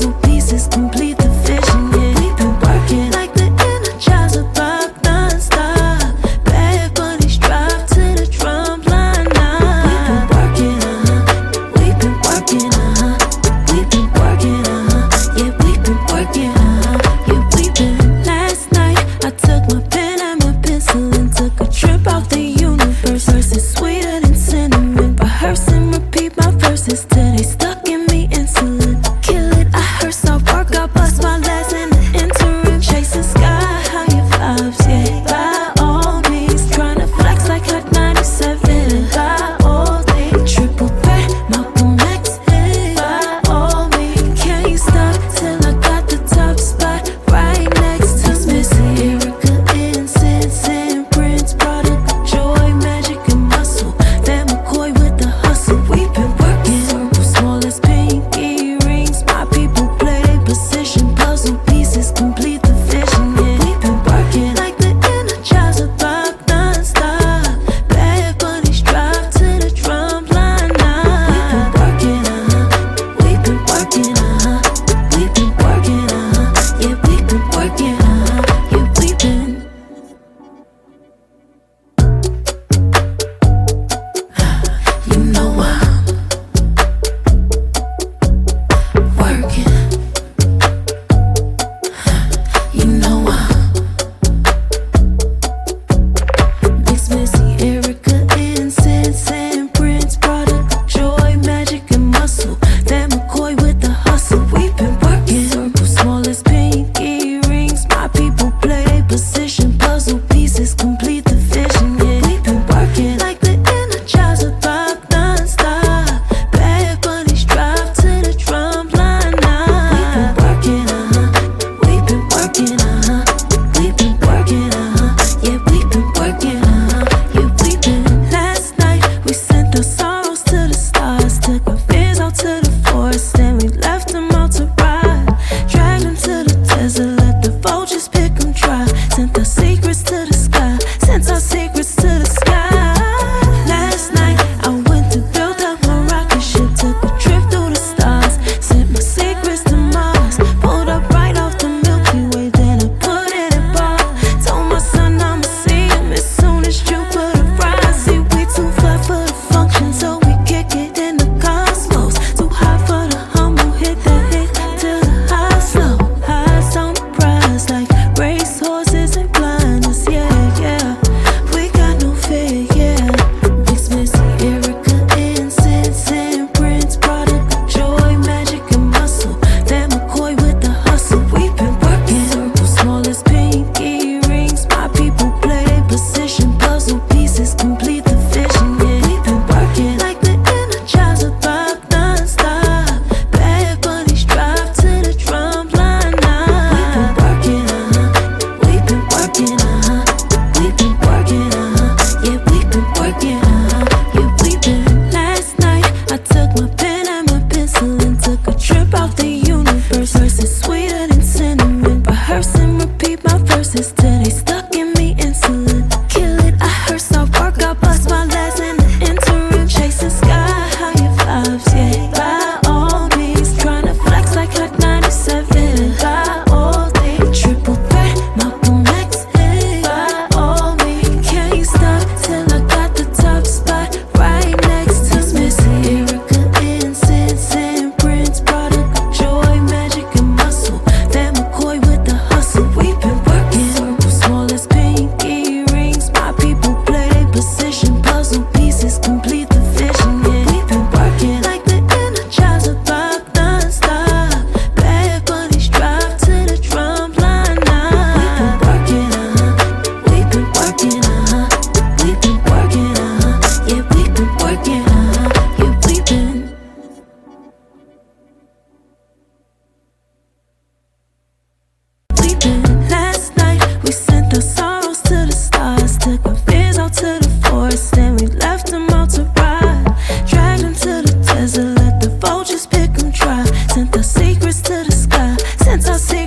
puzzle pieces complete the vision. Yeah, we've been working like the Energizer Bunny non-stop. Bad bunnies drive to the drum line now. We've been working, we've been working, yeah, we've been working, yeah, we've been. Last night I took my pen and my pencil and took a trip out the universe. Verses sweeter than cinnamon. Rehearse and repeat my verses till they stuck in me insulin. Kill it, I hearse, I work, I bust my last in the interim. Chasing sky, higher vibes, yeah. By all means, tryna flex like Hot 97. By all means, triple threat, Malcolm X. By all means, can't stop till I got the top spot right next to Missy, Erica, Incense, and Prince. Product of joy, magic, and muscle. Van McCoy with the hustle. We've been working. Circle small as pinky rings. My people play their position. Puzzle pieces complete the vision. Yeah, we've been working like the Energizer Bunny non-stop. Bad bunnies drive to the drum line now. We've been working, we've been working, yeah, we've been working, yeah, we've been. You know I'm working. You know I'm Mix Missy, Erica, Incense, and Prince. Product of joy, magic, and muscle. Van McCoy with the hustle. We've been working. Circle small as pinky rings. My people play their position. Puzzle pieces complete the vision. Yeah, we've been working like the Energizer Bunny non-stop. Bad bunnies drive to the drum line now. We've been working, we've been working, yeah, we've been working, yeah, we've been. Last night we sent our sorrows to the stars, took our fears out to the forest, then we left them out to ride. Dragged them to the desert, let the vultures pick them dry. Sent our secrets to the sky, sent our secrets to the sky. Last night I went to build up my rocket ship, took a trip through the stars, sent my secrets to Mars. Pulled up right off the Milky Way, then I put it in bar. Told my son I'ma see him as soon as Jupiter rise. See, we too fly for the function, so we kick it in the cosmos. Too high for the humble, hit the hit till the high slow. Highs on the prize like race horses and blinders, yeah, yeah. We got no fear, yeah. Mix Missy, Erica, Incense, and Prince. Product of joy, magic, and muscle. Van McCoy with the hustle. We've been working. Circle small as pinky rings. My people play their position. Puzzle pieces complete the vision. Yeah, we've been working like the Energizer Bunny non-stop. Bad bunnies drive to the drum line now. We've been working, we've been working, yeah, we've been working, yeah, we've been. Last night I took my pen and my pencil and took a trip out the universe. Verses sweeter than cinnamon. Rehearse and repeat my verses till they stuck in me insulin. Kill it, I hearse, I work, I bust my last in the interim. Chasing sky, higher vibes, yeah. By all means, tryna flex like Hot 97. By all means, triple threat, Malcolm X. By all means, can't stop till I got the top spot right next to Missy, Erica, Incense, and Prince. Product of joy, magic, and muscle. Van McCoy with the hustle. We've been working. Circle small as pinky rings. My people play their position. Puzzle pieces complete the vision. Yeah, we've been working like the Energizer Bunny non-stop. Bad bunnies drive to the drum line now. We've been working, we've been working, yeah, we've been working, yeah, we've been. We've been. Last night we sent our sorrows to the stars, took our fears out to the forest, then we left them out to ride. Dragged them to the desert, let the vultures pick them dry. Sent our secrets to the sky, sent our secrets